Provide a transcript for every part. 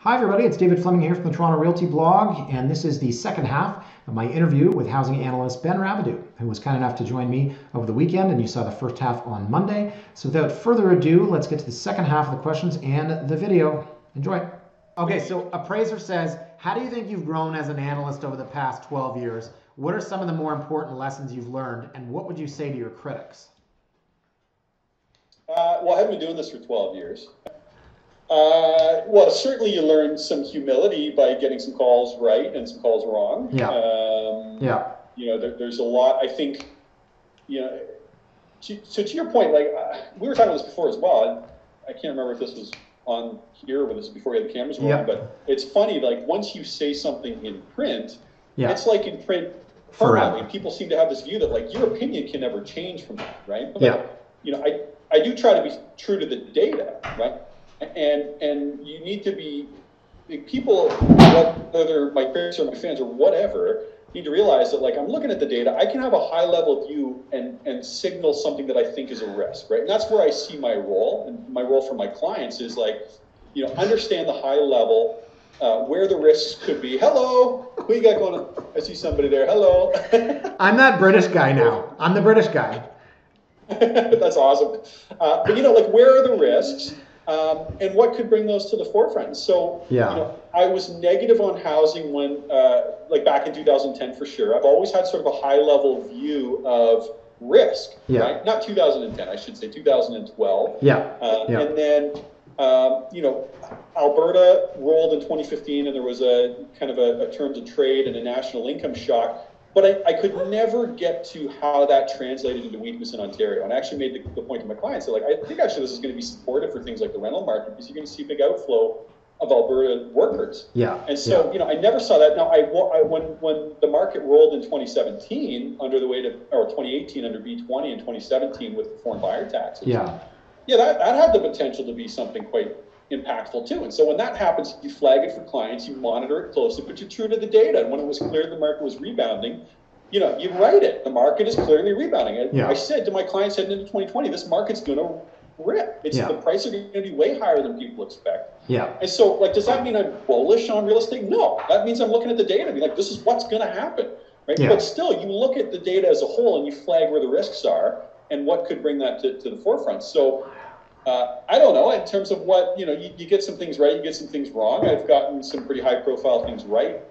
Hi everybody, it's David Fleming here from the Toronto Realty blog, and this is the second half of my interview with housing analyst Ben Rabidoux, who was kind enough to join me over the weekend, and you saw the first half on Monday. So without further ado, let's get to the second half of the questions and the video. Enjoy. Okay, so Appraiser says, how do you think you've grown as an analyst over the past 12 years? What are some of the more important lessons you've learned, and what would you say to your critics? Well, I haven't been doing this for 12 years. Well, certainly you learn some humility by getting some calls right and some calls wrong. Yeah. You know, there's a lot, I think, you know, to your point, like we were talking about this before as well. I can't remember if this was on here or this was before we had the cameras rolling, but it's funny, like once you say something in print, it's like in print permanently. People seem to have this view that like your opinion can never change from that, right? But, you know, I do try to be true to the data, right? And you need to be, people, whether my parents or my fans or whatever, need to realize that like I'm looking at the data, I can have a high level view and signal something that I think is a risk, right? And that's where I see my role, and my role for my clients is like, you know, understand the high level, where the risks could be. Hello, who you got going on? I see somebody there. Hello. I'm that British guy now. I'm the British guy. That's awesome. But you know, like where are the risks? And what could bring those to the forefront? So, you know, I was negative on housing when, like back in 2010 for sure. I've always had sort of a high level view of risk, right? Not 2010, I should say 2012. And then, you know, Alberta rolled in 2015 and there was a kind of a terms of trade and a national income shock. But I could never get to how that translated into weakness in Ontario. And I actually made the point to my clients, that like, I think actually this is going to be supportive for things like the rental market because you're going to see a big outflow of Alberta workers. And so, you know, I never saw that. Now, when the market rolled in 2017 under the weight of, or 2018 under B20 and 2017 with the foreign buyer taxes. That had the potential to be something quite impactful too. And so when that happens, you flag it for clients, you monitor it closely, but you're true to the data. And when it was clear the market was rebounding, you know, you write it. The market is clearly rebounding. I said to my clients heading into 2020, this market's going to rip. It's the prices are going to be way higher than people expect. And so, like, does that mean I'm bullish on real estate? No. That means I'm looking at the data and be like, this is what's going to happen. Right? But still, you look at the data as a whole and you flag where the risks are and what could bring that to the forefront. So I don't know, in terms of what, you know, you get some things right, you get some things wrong. I've gotten some pretty high profile things right,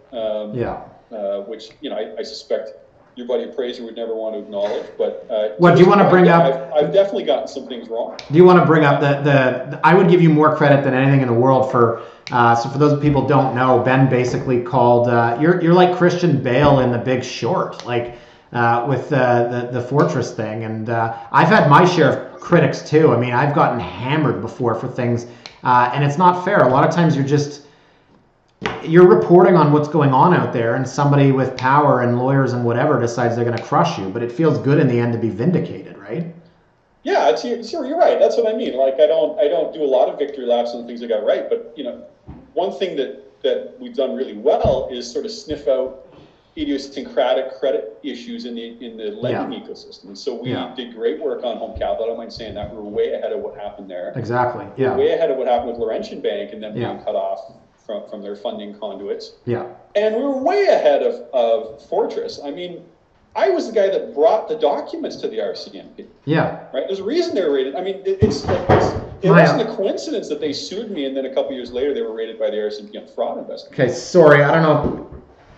which, you know, I suspect your buddy Appraiser would never want to acknowledge. But what do you want to bring up? I've definitely gotten some things wrong. Do you want to bring up the I would give you more credit than anything in the world for, so for those people who don't know, Ben basically called, you're like Christian Bale in The Big Short, like with the fortress thing. And I've had my share of critics too. I mean, I've gotten hammered before for things, and it's not fair. A lot of times you're reporting on what's going on out there, and somebody with power and lawyers and whatever decides they're going to crush you. But it feels good in the end to be vindicated, right? Yeah, you're right. That's what I mean. Like I don't do a lot of victory laps on things I got right, but you know, one thing that we've done really well is sort of sniff out idiosyncratic credit issues in the lending ecosystem. And so we did great work on home capital. I don't mind saying that. We were way ahead of what happened there. Exactly. We were way ahead of what happened with Laurentian Bank and them being cut off from their funding conduits. And we were way ahead of Fortress. I mean, I was the guy that brought the documents to the RCMP. Right? There's a reason they were rated. I mean, it wasn't a coincidence that they sued me and then a couple years later they were rated by the RCMP on fraud investigation. Okay, sorry, I don't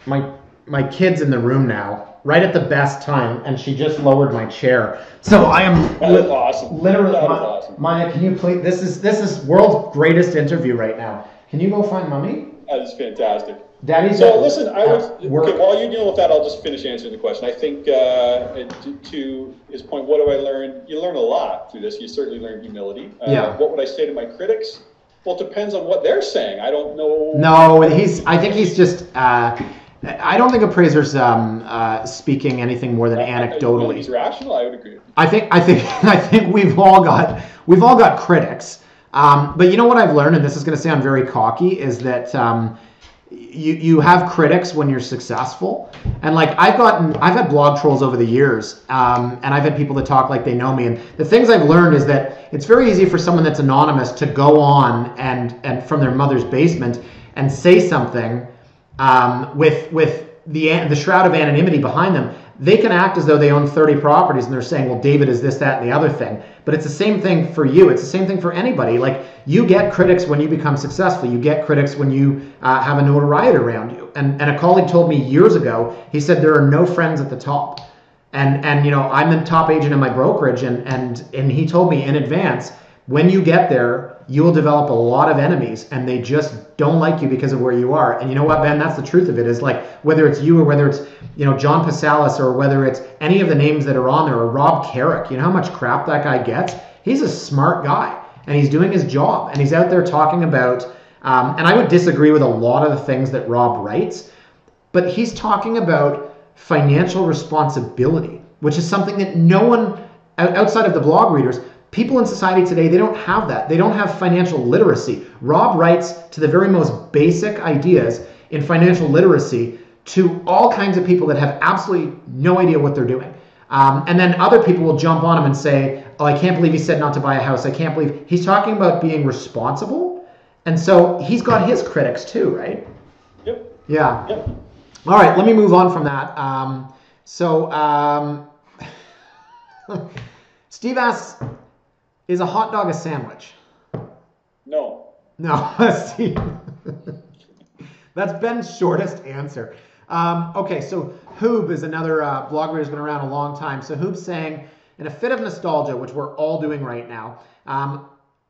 know. My kid's in the room now, right at the best time, and she just lowered my chair. So I am awesome. Literally, awesome. Maya, can you please? This is world's greatest interview right now. Can you go find Mommy? That is fantastic. Daddy's. So listen, while you're dealing with that, I'll just finish answering the question. I think to his point, what do I learn? You learn a lot through this. You certainly learn humility. What would I say to my critics? Well, it depends on what they're saying. I don't know. No, I think he's just. I don't think Appraiser's speaking anything more than anecdotally. He's rational. I would agree. I think we've all got critics. But you know what I've learned, and this is going to sound very cocky, is that you have critics when you're successful. And like I've had blog trolls over the years, and I've had people that talk like they know me. And the things I've learned is that it's very easy for someone that's anonymous to go on and from their mother's basement and say something with the shroud of anonymity behind them, they can act as though they own 30 properties and they're saying, well, David is this, that, and the other thing. But it's the same thing for you. It's the same thing for anybody. Like, you get critics when you become successful. You get critics when you have a notoriety around you. And a colleague told me years ago, he said, there are no friends at the top. And you know, I'm the top agent in my brokerage, and he told me in advance, when you get there, you will develop a lot of enemies, and they just don't like you because of where you are. And you know what, Ben? That's the truth of it. Is like, whether it's you or whether it's, you know, John Pasalis, or whether it's any of the names that are on there, or Rob Carrick. You know how much crap that guy gets? He's a smart guy, and he's doing his job, and he's out there talking about. And I would disagree with a lot of the things that Rob writes, but he's talking about financial responsibility, which is something that no one outside of the blog readers, people in society today, they don't have that. They don't have financial literacy. Rob writes to the very most basic ideas in financial literacy to all kinds of people that have absolutely no idea what they're doing. And then other people will jump on him and say, oh, I can't believe he said not to buy a house. I can't believe he's talking about being responsible. And so he's got his critics too, right? Yep. Yeah. Yep. All right, let me move on from that. Steve asks, is a hot dog a sandwich? No. No. Steve. That's Ben's shortest answer. Okay, so Hoob is another blog reader who's been around a long time. So Hoob's saying, in a fit of nostalgia, which we're all doing right now,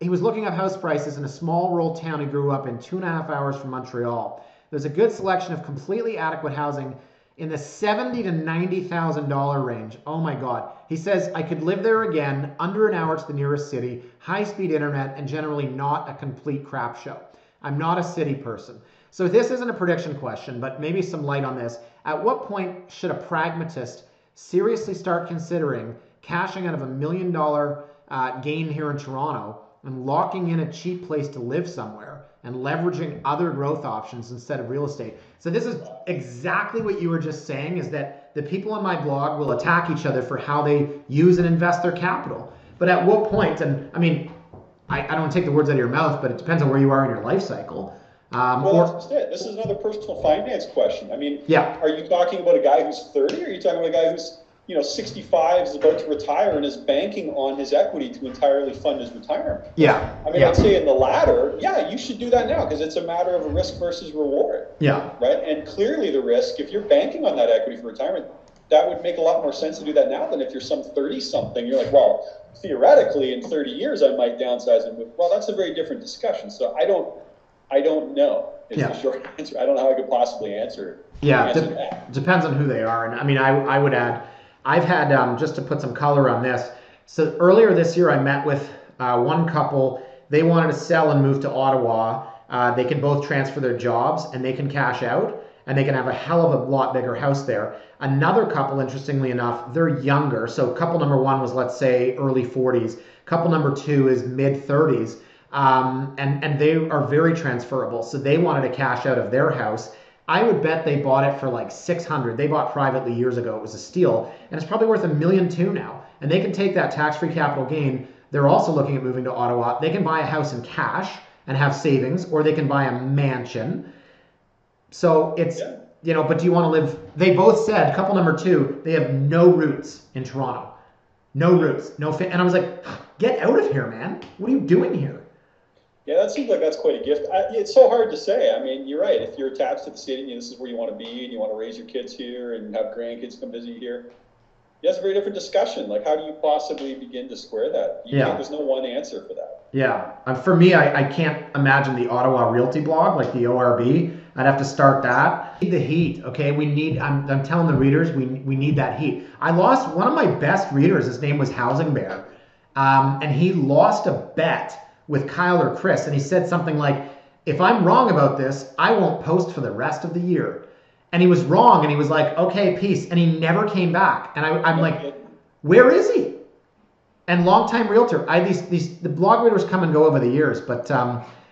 he was looking up house prices in a small rural town he grew up in 2.5 hours from Montreal. There's a good selection of completely adequate housing in the $70,000 to $90,000 range. Oh my God. He says, I could live there again, under an hour to the nearest city, high-speed internet, and generally not a complete crap show. I'm not a city person. So this isn't a prediction question, but maybe some light on this. At what point should a pragmatist seriously start considering cashing out of $1 million gain here in Toronto and locking in a cheap place to live somewhere and leveraging other growth options instead of real estate? So this is exactly what you were just saying, is that the people on my blog will attack each other for how they use and invest their capital. But at what point, and I mean, I don't take the words out of your mouth, but it depends on where you are in your life cycle. Well, that's it. This is another personal finance question. I mean, yeah. Are you talking about a guy who's 30, or are you talking about a guy who's 65, is about to retire and is banking on his equity to entirely fund his retirement? Yeah. I mean, I'd say in the latter, yeah, you should do that now, because it's a matter of risk versus reward. Yeah. Right? And clearly the risk, if you're banking on that equity for retirement, that would make a lot more sense to do that now than if you're some 30-something. You're like, well, theoretically, in 30 years, I might downsize and move. Well, that's a very different discussion. So I don't know is the short answer. I don't know how I could possibly answer that. Depends on who they are. And I mean, I would add, I've had, just to put some color on this, so earlier this year I met with one couple. They wanted to sell and move to Ottawa. They can both transfer their jobs and they can cash out and they can have a hell of a lot bigger house there. Another couple, interestingly enough, they're younger. So couple number one was, let's say, early 40s. Couple number two is mid 30s. And they are very transferable. So they wanted to cash out of their house. I would bet they bought it for like $600,000. They bought privately years ago. It was a steal, and it's probably worth $1.2 million now. And they can take that tax-free capital gain. They're also looking at moving to Ottawa. They can buy a house in cash and have savings, or they can buy a mansion. So it's, but do you want to live? They both said, couple number two, they have no roots in Toronto, no roots, and I was like, get out of here, man. What are you doing here? Yeah, that seems like that's quite a gift. It's so hard to say. I mean, you're right. If you're attached to the city and this is where you want to be and you want to raise your kids here and have grandkids come visit you here, it's a very different discussion. Like, how do you possibly begin to square that? There's no one answer for that. Yeah. For me, I can't imagine the Ottawa Realty blog, like the ORB. I'd have to start that. We need the heat, okay? I'm telling the readers, we need that heat. I lost one of my best readers. His name was Housing Bear. And he lost a bet with Kyle or Chris, and he said something like, if I'm wrong about this, I won't post for the rest of the year. And he was wrong, and he was like, okay, peace. And he never came back. And I'm like, where is he? And longtime realtor. The blog readers come and go over the years. But,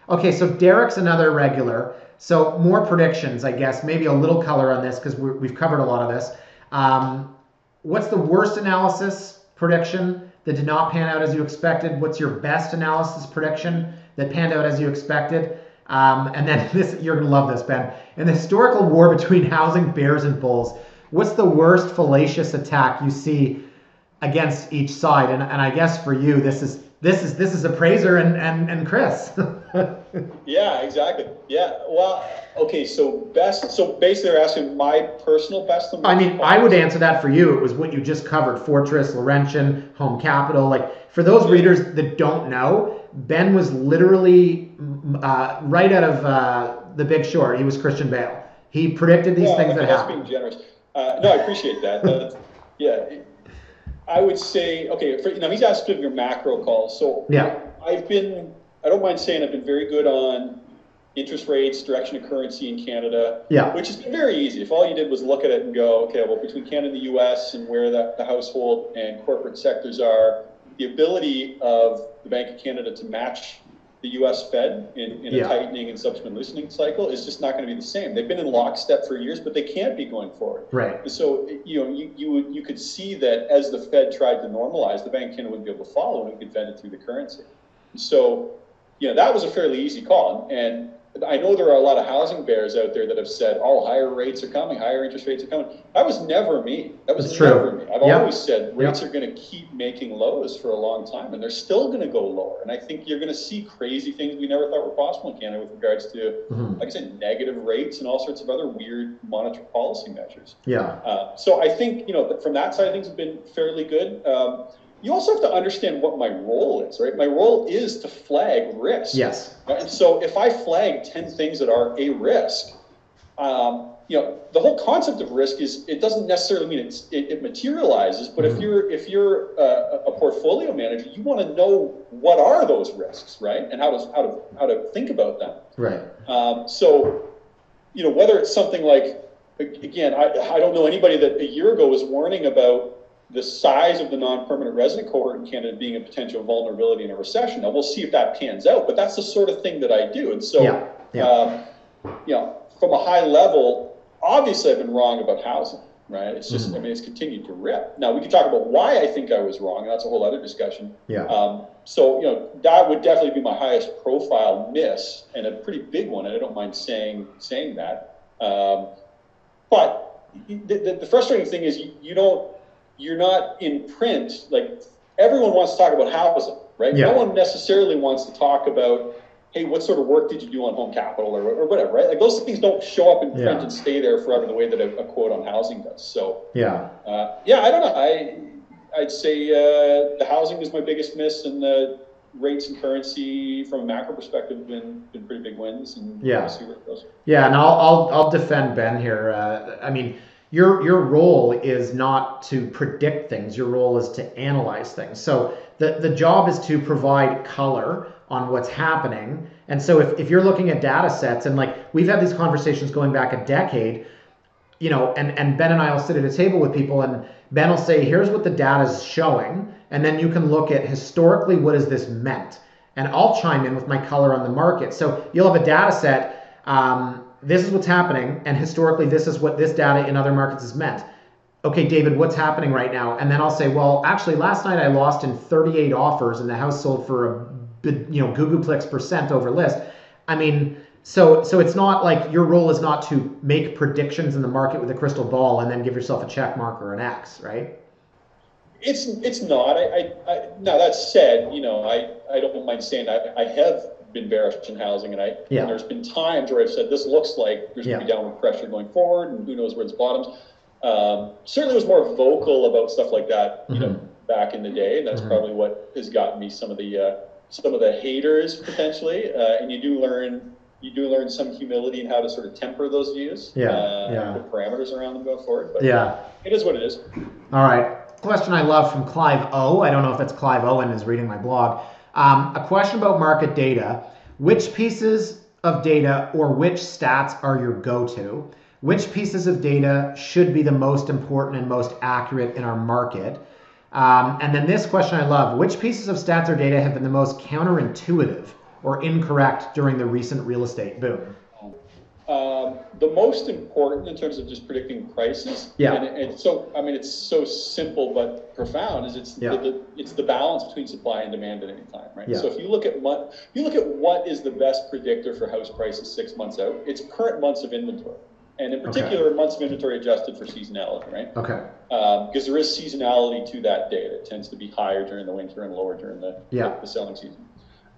okay, so Derek's another regular. So more predictions, I guess. Maybe a little color on this, because we've covered a lot of this. What's the worst analysis prediction that did not pan out as you expected? What's your best analysis prediction that panned out as you expected? And then this, you're going to love this, Ben. In the historical war between housing bears and bulls, what's the worst fallacious attack you see against each side? And I guess for you, this is Appraiser and Chris. Yeah, exactly. Yeah. Well, okay. So basically, they're asking my personal best. I mean, I would answer that for you. It was what you just covered: Fortress, Laurentian, Home Capital. Like for those readers that don't know, Ben was literally right out of The Big Short. He was Christian Bale. He predicted these things that happened. Being generous. No, I appreciate that. Yeah. I would say, okay, he's asking your macro calls. So yeah, I don't mind saying I've been very good on interest rates, direction of currency in Canada, which has been very easy. If all you did was look at it and go, okay, well, between Canada and the U.S. and where the household and corporate sectors are, the ability of the Bank of Canada to match the U.S. Fed in a tightening and subsequent loosening cycle is just not going to be the same. They've been in lockstep for years, but they can't be going forward. Right. And so you could see that as the Fed tried to normalize, the Bank of Canada wouldn't be able to follow and it could vent it through the currency. And so that was a fairly easy call. And I know there are a lot of housing bears out there that have said, oh, higher rates are coming, higher interest rates are coming. That was never me. That was never me. I've always said rates are going to keep making lows for a long time, and they're still going to go lower. And I think you're going to see crazy things we never thought were possible in Canada with regards to, like I said, negative rates and all sorts of other weird monetary policy measures. Yeah. So I think, from that side, things have been fairly good. You also have to understand what my role is, right? My role is to flag risk. Yes. And so if I flag 10 things that are a risk, the whole concept of risk is, it doesn't necessarily mean it materializes, but if you're a portfolio manager, you want to know what are those risks, right? And how to think about them. Right. So whether it's something like, again, I don't know anybody that a year ago was warning about the size of the non-permanent resident cohort in Canada being a potential vulnerability in a recession. Now, we'll see if that pans out, but that's the sort of thing that I do. And so, from a high level, obviously I've been wrong about housing, right? It's just, it's continued to rip. Now, we can talk about why I think I was wrong, and that's a whole other discussion. Yeah. So, that would definitely be my highest profile miss, and a pretty big one, and I don't mind saying that. But the frustrating thing is you're not in print. Like, everyone wants to talk about housing, right? No one necessarily wants to talk about, hey, what sort of work did you do on Home Capital or whatever, right? Like, those things don't show up in print and stay there forever the way that a quote on housing does. So, I don't know. I'd say the housing is my biggest miss, and the rates and currency from a macro perspective have been pretty big wins, and we'll see where it goes. Yeah, and I'll defend Ben here. Your role is not to predict things. Your role is to analyze things. So the job is to provide color on what's happening. And so if you're looking at data sets, and like we've had these conversations going back a decade, and Ben and I will sit at a table with people, and Ben will say, here's what the data is showing. And then you can look at historically, what has this meant? And I'll chime in with my color on the market. So you'll have a data set. This is what's happening, and historically, this is what this data in other markets has meant. Okay, David, what's happening right now? And then I'll say, well, actually, last night I lost in 38 offers, and the house sold for a Googleplex percent over list. I mean, so it's not like your role is not to make predictions in the market with a crystal ball and then give yourself a check mark or an X, right? It's not. Now, that said, I don't mind saying I have been bearish in housing, and there's been times where I've said this looks like there's going to be downward pressure going forward, and who knows where this bottoms. Certainly was more vocal about stuff like that, back in the day, and that's probably what has gotten me some of the haters potentially. And you do learn some humility in how to sort of temper those views, put parameters around them going forward. But it is what it is. All right. Question I love from Clive O. I don't know if that's Clive Owen is reading my blog. A question about market data. Which pieces of data or which stats are your go-to? Which pieces of data should be the most important and most accurate in our market? And then this question I love. Which pieces of stats or data have been the most counterintuitive or incorrect during the recent real estate boom? The most important in terms of just predicting prices, and so I mean it's so simple but profound, is it's the balance between supply and demand at any time, right? So if you look at what is the best predictor for house prices 6 months out, it's current months of inventory, and in particular months of inventory adjusted for seasonality, right? Because there is seasonality to that data. It tends to be higher during the winter and lower during the selling season.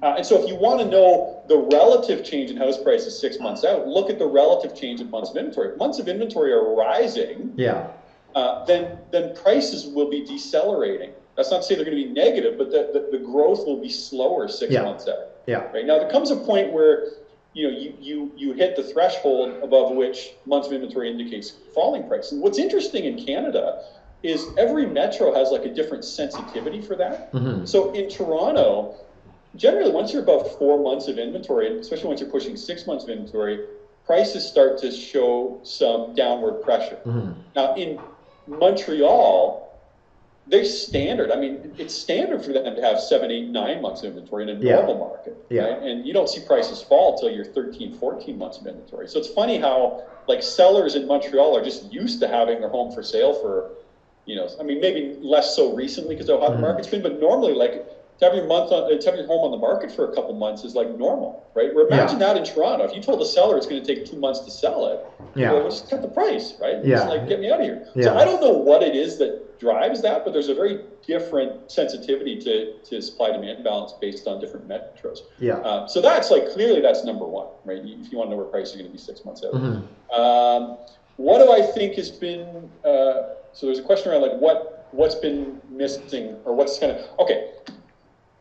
And so if you want to know the relative change in house prices 6 months out, look at the relative change in months of inventory. If months of inventory are rising, then prices will be decelerating. That's not to say they're going to be negative, but the growth will be slower 6 months out. Right? Now, there comes a point where you hit the threshold above which months of inventory indicates falling price. And what's interesting in Canada is every metro has like a different sensitivity for that. So in Toronto, generally, once you're above 4 months of inventory, and especially once you're pushing 6 months of inventory, prices start to show some downward pressure. Now, in Montreal, they're standard. I mean, it's standard for them to have 7, 8, 9 months of inventory in a normal market. Right? And you don't see prices fall until you're 13, 14 months of inventory. So it's funny how, like, sellers in Montreal are just used to having their home for sale for, I mean, maybe less so recently because of how hot the market's been, but normally, like, to have your home on the market for a couple months is like normal, right? Where imagine that in Toronto. If you told the seller it's going to take 2 months to sell it, well, just cut the price, right? It's like, get me out of here. So I don't know what it is that drives that, but there's a very different sensitivity to supply-demand balance based on different metros. So that's clearly that's number one, right? If you want to know where prices are going to be 6 months out. What do I think has been, so there's a question around like what's been missing or what's kind of,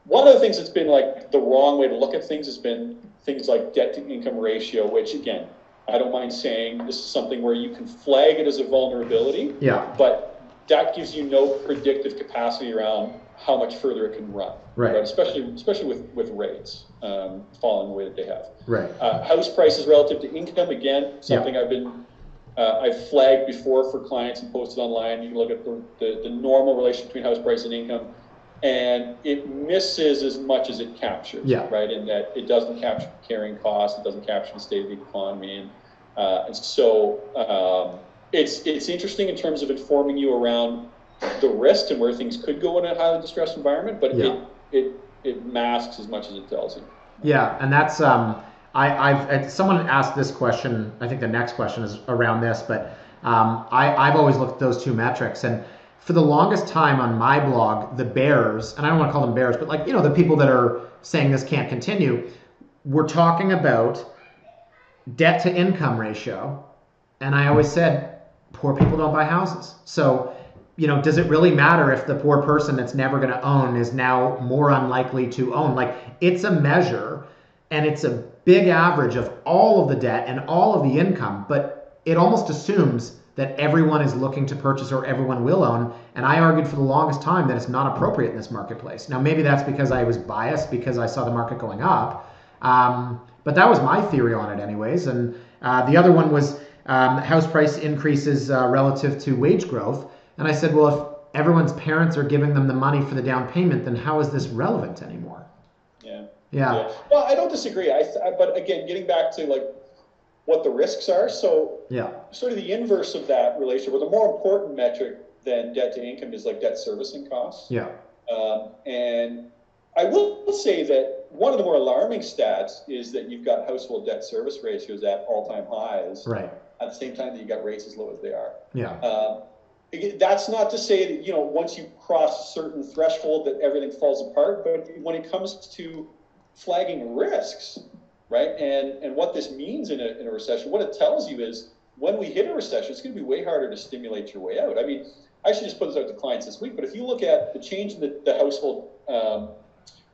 one of the things that's been like the wrong way to look at things has been things like debt to income ratio, which again, I don't mind saying this is something where you can flag it as a vulnerability, but that gives you no predictive capacity around how much further it can run, right? Especially with rates falling the way that they have. House prices relative to income, again, something I've flagged before for clients and posted online. You can look at the normal relation between house price and income. And it misses as much as it captures, right? In that it doesn't capture carrying costs, it doesn't capture the state of the economy, and so it's interesting in terms of informing you around the risk and where things could go in a highly distressed environment, but it masks as much as it tells you. And that's someone asked this question. I think the next question is around this, but I've always looked at those two metrics and. For the longest time on my blog, the bears, and I don't want to call them bears, but like, the people that are saying this can't continue, we're talking about debt to income ratio. And I always said, poor people don't buy houses. So, does it really matter if the poor person that's never going to own is now more unlikely to own? Like, it's a measure and it's a big average of all of the debt and all of the income, but it almost assumes that everyone is looking to purchase or everyone will own. And I argued for the longest time that it's not appropriate in this marketplace. Now, maybe that's because I was biased because I saw the market going up. But that was my theory on it anyways. And the other one was house price increases relative to wage growth. And I said, well, if everyone's parents are giving them the money for the down payment, then how is this relevant anymore? Yeah. Well, I don't disagree. But again, getting back to like, what the risks are. So sort of the inverse of that relationship, or the more important metric than debt to income is like debt servicing costs. And I will say that one of the more alarming stats is that you've got household debt service ratios at all-time highs. At the same time that you got rates as low as they are. That's not to say that, once you cross a certain threshold that everything falls apart, but when it comes to flagging risks, right? And what this means in a recession, what it tells you is when we hit a recession, it's going to be way harder to stimulate your way out. I mean, I should just put this out to clients this week, but if you look at the change in the household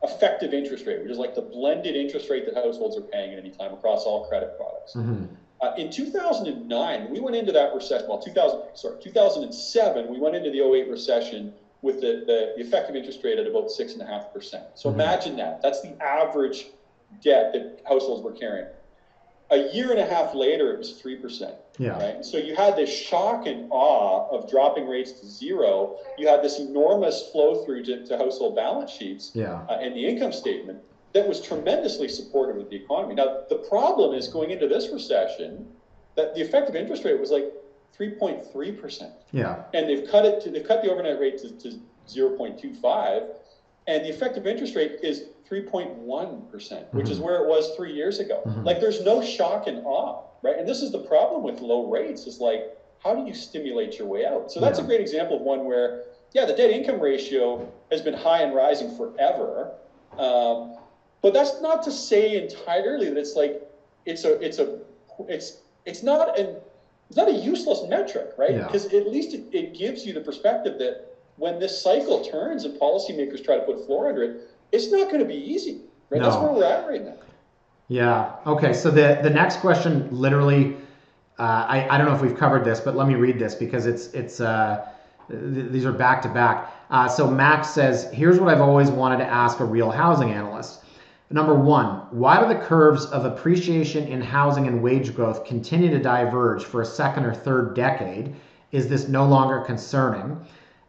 effective interest rate, which is like the blended interest rate that households are paying at any time across all credit products. In 2009, we went into that recession, 2007, we went into the 2008 recession with the effective interest rate at about 6.5%. So imagine that. That's the average debt that households were carrying. A year and a half later, it was 3%. Right? So you had this shock and awe of dropping rates to zero. You had this enormous flow through to household balance sheets and the income statement. that was tremendously supportive of the economy. Now, the problem is going into this recession, that the effective interest rate was like 3.3%. Yeah. And they've cut the overnight rate to 0.25, and the effective interest rate is 3.1%, which is where it was 3 years ago. Like, there's no shock and awe, right? And this is the problem with low rates, is like, how do you stimulate your way out? So that's a great example of one where, yeah, the debt income ratio has been high and rising forever. But that's not to say entirely that it's like, it's not a useless metric, right? Because at least it gives you the perspective that when this cycle turns and policymakers try to put a floor under it, it's not going to be easy, right? No. That's where we're at right now. Yeah. Okay. So the next question, literally, I don't know if we've covered this, but let me read this because these are back to back. So Max says, here's what I've always wanted to ask a real housing analyst. Number one, why do the curves of appreciation in housing and wage growth continue to diverge for a second or third decade? Is this no longer concerning?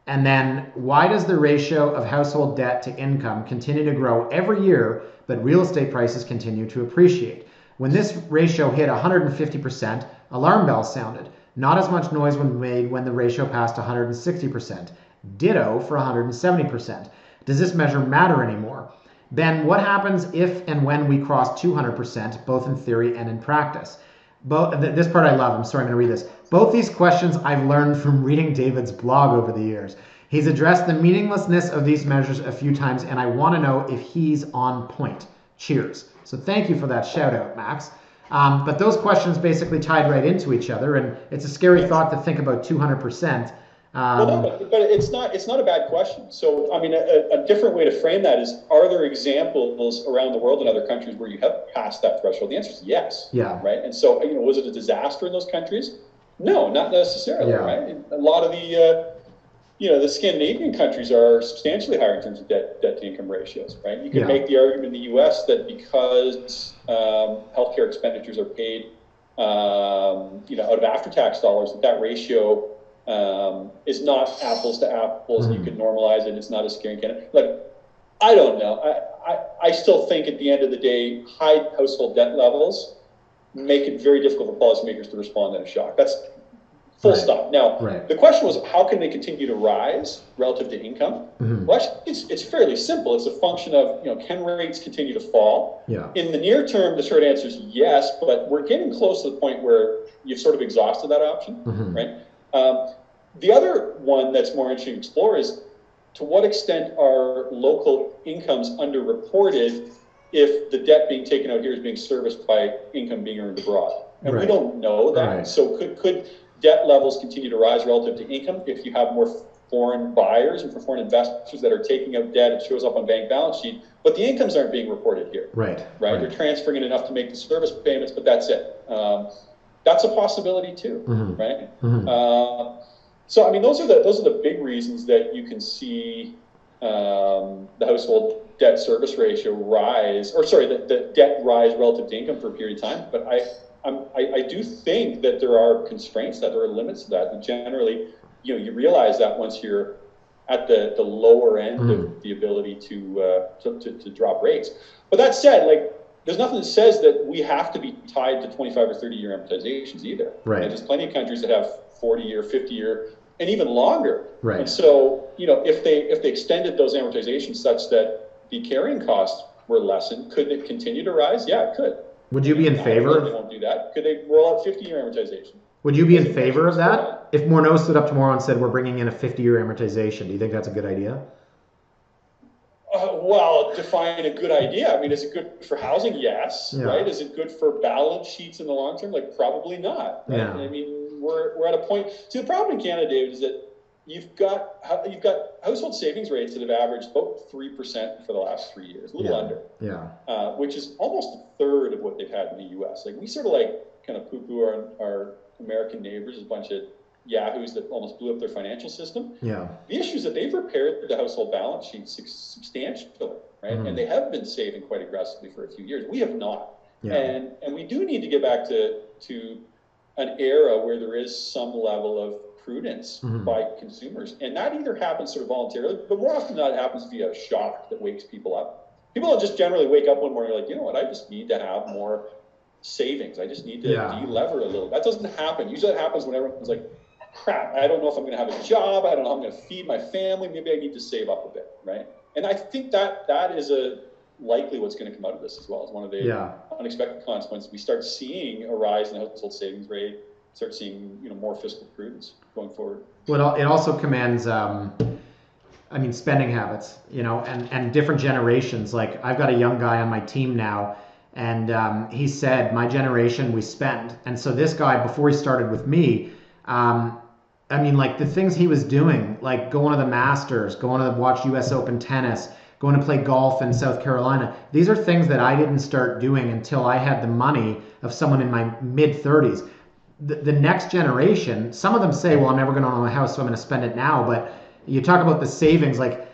And then why does the ratio of household debt to income continue to grow every year, but real estate prices continue to appreciate? When this ratio hit 150%, alarm bells sounded. Not as much noise was made when the ratio passed 160%. Ditto for 170%. Does this measure matter anymore? Ben, what happens if and when we cross 200%, both in theory and in practice? This part I love. I'm sorry, I'm going to read this. Both these questions I've learned from reading David's blog over the years. He's addressed the meaninglessness of these measures a few times, and I want to know if he's on point. Cheers. So thank you for that shout out, Max. But those questions basically tied right into each other, and it's a scary thought to think about 200%. But it's not a bad question. So, I mean, a different way to frame that is, are there examples around the world in other countries where you have passed that threshold? The answer is yes. Yeah. Right. And so, was it a disaster in those countries? No, not necessarily. Yeah. Right. A lot of the Scandinavian countries are substantially higher in terms of debt to income ratios. Right. You can make the argument in the U.S. that because healthcare expenditures are paid, out of after-tax dollars, that ratio is not apples to apples, and you could normalize it. It's not as scary in Canada. But I don't know. I still think at the end of the day, high household debt levels make it very difficult for policymakers to respond in a shock. That's full stop. Now, the question was, how can they continue to rise relative to income? Well, actually, it's fairly simple. It's a function of, can rates continue to fall? Yeah. In the near term, the short answer is yes, but we're getting close to the point where you've sort of exhausted that option, right? The other one that's more interesting to explore is, to what extent are local incomes underreported if the debt being taken out here is being serviced by income being earned abroad? And we don't know that. So could debt levels continue to rise relative to income if you have more foreign buyers and for foreign investors that are taking out debt? It shows up on bank balance sheet, but the incomes aren't being reported here. Right. They're transferring in enough to make the service payments, but that's it. That's a possibility too, right? So, I mean, those are the big reasons that you can see the household debt service ratio rise, the debt rise relative to income for a period of time. But I do think that there are constraints, that there are limits to that. And generally, you realize that once you're at the lower end of the ability to drop rates. But that said, there's nothing that says that we have to be tied to 25 or 30-year amortizations either. Right. There's plenty of countries that have 40-year, 50-year, and even longer. Right. And so, if they extended those amortizations such that the carrying costs were lessened, could it continue to rise? Yeah, it could. Would you be in favor? They won't do that. Could they roll out 50-year amortization? Would you be in favor of that? If Morneau stood up tomorrow and said, we're bringing in a 50-year amortization, do you think that's a good idea? Well, define a good idea. I mean, is it good for housing? Yes. Yeah. Right? Is it good for balance sheets in the long term? Probably not. Right? Yeah. I mean, we're at a point. See, the problem in Canada, David, is that you've got household savings rates that have averaged about 3% for the last 3 years, a little under. Yeah. Which is almost a third of what they've had in the U.S. We sort of kind of poo-poo our American neighbors as a bunch of yahoos that almost blew up their financial system. Yeah. The issue is that they've repaired the household balance sheet substantially, right? And they have been saving quite aggressively for a few years. We have not. Yeah. And we do need to get back to an era where there is some level of prudence by consumers. And that either happens sort of voluntarily, but more often than not, it happens via a shock that wakes people up. People don't just generally wake up one morning like, you know what, I just need to have more savings. I just need to de-lever a little. That doesn't happen. Usually that happens when everyone's like, crap, I don't know if I'm going to have a job. I don't know how I'm going to feed my family. Maybe I need to save up a bit, right? And I think that is likely what's going to come out of this as well as one of the unexpected consequences. We start seeing a rise in the household savings rate, start seeing more fiscal prudence going forward. Well, it also commands, spending habits, and different generations. Like I've got a young guy on my team now, and he said, my generation, we spend. And so this guy, before he started with me, the things he was doing, like going to the Masters, going to watch US Open tennis, going to play golf in South Carolina. These are things that I didn't start doing until I had the money of someone in my mid-30s. The next generation, some of them say, well, I'm never going to own a house, so I'm going to spend it now. But you talk about the savings, like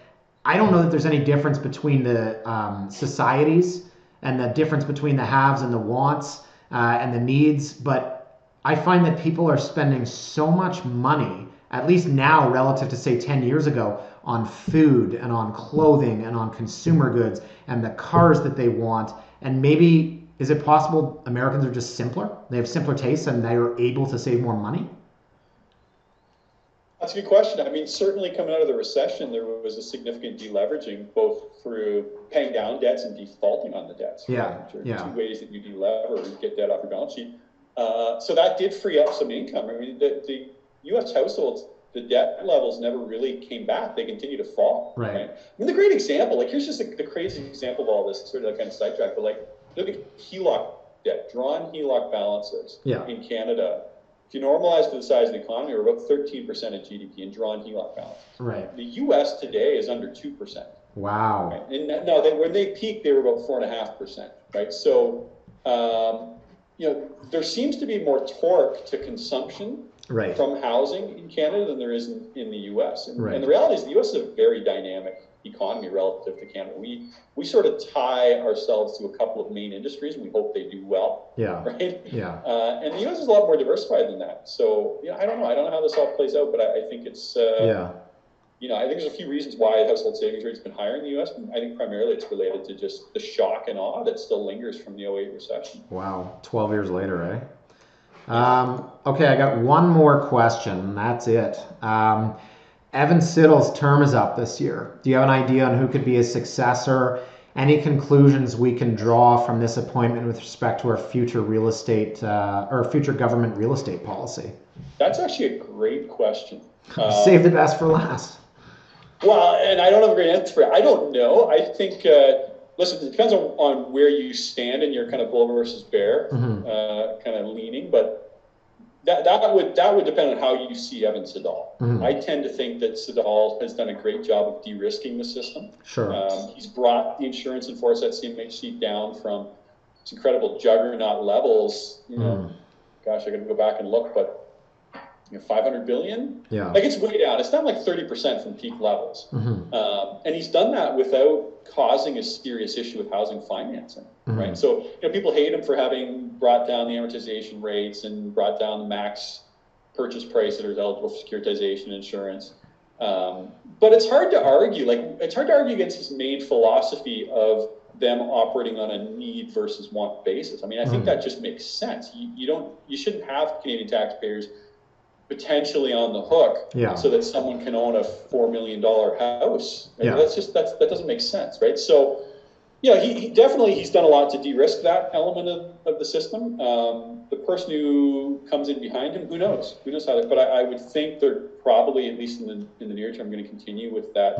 I don't know that there's any difference between the societies and the difference between the haves and the wants and the needs. But I find that people are spending so much money, at least now relative to say 10 years ago, on food and on clothing and on consumer goods and the cars that they want. And maybe, is it possible Americans are just simpler? They have simpler tastes and they are able to save more money? That's a good question. I mean, certainly coming out of the recession, there was a significant deleveraging, both through paying down debts and defaulting on the debts. Yeah. Right? Two ways that you delever and get debt off your balance sheet. So that did free up some income. I mean, the U.S. households, the debt levels never really came back. They continue to fall. Right. I mean, the great example, like here's just the crazy example of all this, sort of like kind of sidetrack, but like look at HELOC debt, drawn HELOC balances in Canada. If you normalize for the size of the economy, we're about 13% of GDP in drawn HELOC balances. Right. The U.S. today is under 2%. Wow. Right? And no, when they peaked, they were about 4.5%. Right. So, there seems to be more torque to consumption from housing in Canada than there is in the U.S. And the reality is the U.S. is a very dynamic economy relative to Canada. We sort of tie ourselves to a couple of main industries and we hope they do well. Yeah. Right? Yeah. And the U.S. is a lot more diversified than that. So, I don't know. I don't know how this all plays out, but I think it's, I think there's a few reasons why household savings rate's been higher in the U.S. I think primarily it's related to just the shock and awe that still lingers from the '08 recession. Wow. 12 years later, eh? Okay, I got one more question. That's it. Evan Siddle's term is up this year. Do you have an idea on who could be his successor? Any conclusions we can draw from this appointment with respect to our future real estate or future government real estate policy? That's actually a great question. Save the best for last. Well, and I don't have a great answer for it. I don't know. I think, listen, it depends on where you stand in your kind of bull versus bear kind of leaning, but that would depend on how you see Evan Siddall. I tend to think that Siddall has done a great job of de-risking the system. Sure. He's brought the insurance in force at CMHC down from its incredible juggernaut levels. Gosh, I got to go back and look, but 500 billion. Yeah. Like it's way down. It's down like 30% from peak levels. And he's done that without causing a serious issue with housing financing. Right. So, people hate him for having brought down the amortization rates and brought down the max purchase price that is eligible for securitization insurance. But it's hard to argue. It's hard to argue against his main philosophy of them operating on a need versus want basis. I mean, I think that just makes sense. You shouldn't have Canadian taxpayers potentially on the hook so that someone can own a $4 million house. That doesn't make sense, right? So, he definitely, he's done a lot to de-risk that element of the system. The person who comes in behind him, who knows how but I would think they're probably, at least in the near term, going to continue with that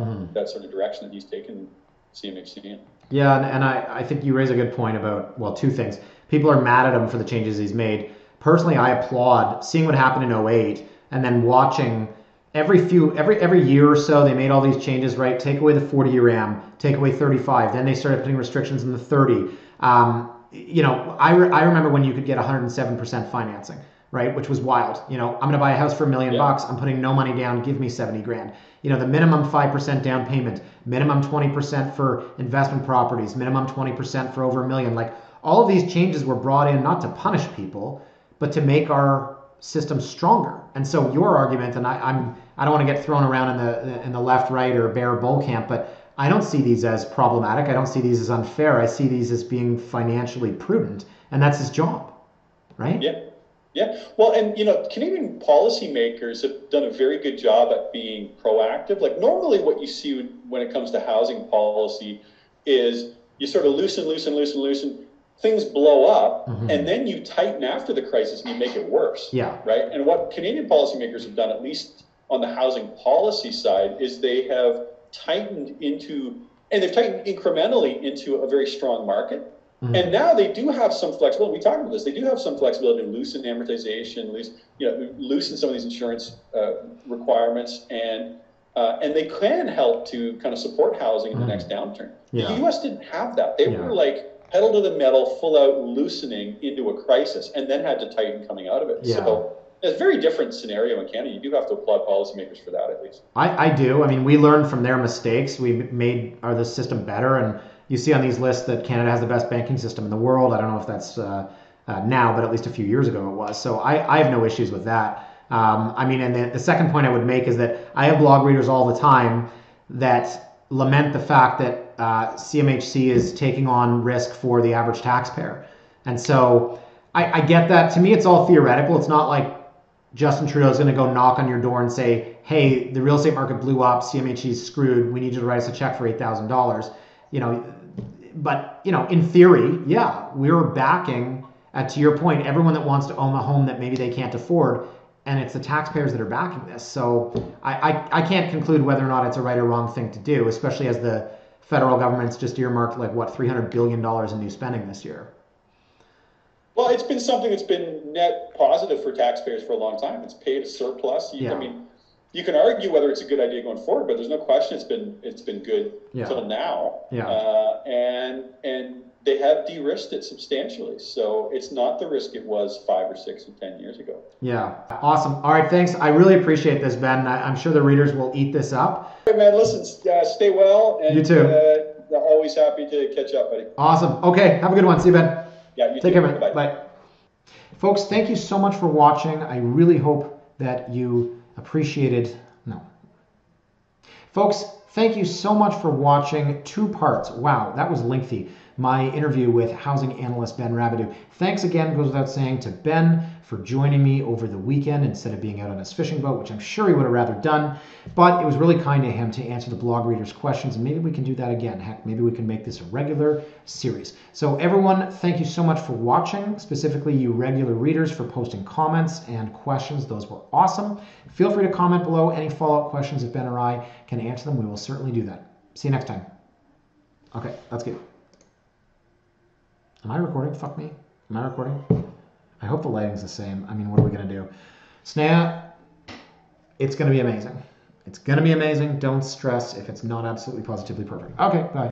sort of direction that he's taken CMHC in. Yeah, and I think you raise a good point about, well, two things. People are mad at him for the changes he's made. Personally, I applaud seeing what happened in '08 and then watching every year or so they made all these changes, right? Take away the 40-year AM, take away 35. Then they started putting restrictions in the 30. I remember when you could get 107% financing, right? Which was wild. I'm going to buy a house for $1 million. I'm putting no money down. Give me 70 grand. The minimum 5% down payment, minimum 20% for investment properties, minimum 20% for over $1 million. Like all of these changes were brought in not to punish people, but to make our system stronger. And so your argument, and I don't want to get thrown around in the left, right, or bear bull camp, but I don't see these as problematic. I don't see these as unfair. I see these as being financially prudent, and that's his job, right? Yeah. Yeah. Well, and Canadian policymakers have done a very good job at being proactive. Like normally what you see when it comes to housing policy is you sort of loosen, things blow up, and then you tighten after the crisis and you make it worse. Yeah. Right. And what Canadian policymakers have done, at least on the housing policy side, is they have tightened incrementally into a very strong market. And now they do have some flexibility. We talked about this. They do have some flexibility to loosen amortization, loosen some of these insurance requirements, and they can help to kind of support housing in the next downturn. Yeah. The U.S. didn't have that. They were like pedal to the metal, full out loosening into a crisis, and then had to tighten coming out of it. Yeah. So it's a very different scenario in Canada. You do have to applaud policymakers for that, at least. I do. I mean, we learned from their mistakes. We made the system better, and you see on these lists that Canada has the best banking system in the world. I don't know if that's now, but at least a few years ago it was. So I have no issues with that. I mean, and the second point I would make is that I have blog readers all the time that lament the fact that CMHC is taking on risk for the average taxpayer. And so I get that. To me, it's all theoretical. It's not like Justin Trudeau is going to go knock on your door and say, hey, the real estate market blew up, CMHC is screwed, we need you to write us a check for $8,000. But in theory, yeah, we're backing, to your point, everyone that wants to own a home that maybe they can't afford, and it's the taxpayers that are backing this. So I can't conclude whether or not it's a right or wrong thing to do, especially as the federal government's just earmarked $300 billion in new spending this year. Well, it's been something that's been net positive for taxpayers for a long time. It's paid a surplus. I mean, you can argue whether it's a good idea going forward, but there's no question it's been good until now. Yeah. And they have de-risked it substantially. So it's not the risk it was 5 or 6 or 10 years ago. Yeah. Awesome. All right. Thanks. I really appreciate this, Ben. I'm sure the readers will eat this up. Hey, man, listen, stay well. And, you too. Always happy to catch up, buddy. Awesome. Okay. Have a good one. See you, Ben. Yeah, you Take too. care, man. Bye. Folks, thank you so much for watching. I really hope that you appreciated. Folks, thank you so much for watching. 2 parts. Wow, that was lengthy. My interview with housing analyst Ben Rabidoux. Thanks again, goes without saying, to Ben for joining me over the weekend instead of being out on his fishing boat, which I'm sure he would have rather done. But it was really kind of him to answer the blog readers' questions, and maybe we can do that again. Heck, maybe we can make this a regular series. So everyone, thank you so much for watching, specifically you regular readers for posting comments and questions. Those were awesome. Feel free to comment below any follow-up questions if Ben or I can answer them. We will certainly do that. See you next time. Okay, that's good. Am I recording? Fuck me. Am I recording? I hope the lighting's the same. I mean, what are we going to do? Snap. It's going to be amazing. It's going to be amazing. Don't stress if it's not absolutely positively perfect. Okay, bye.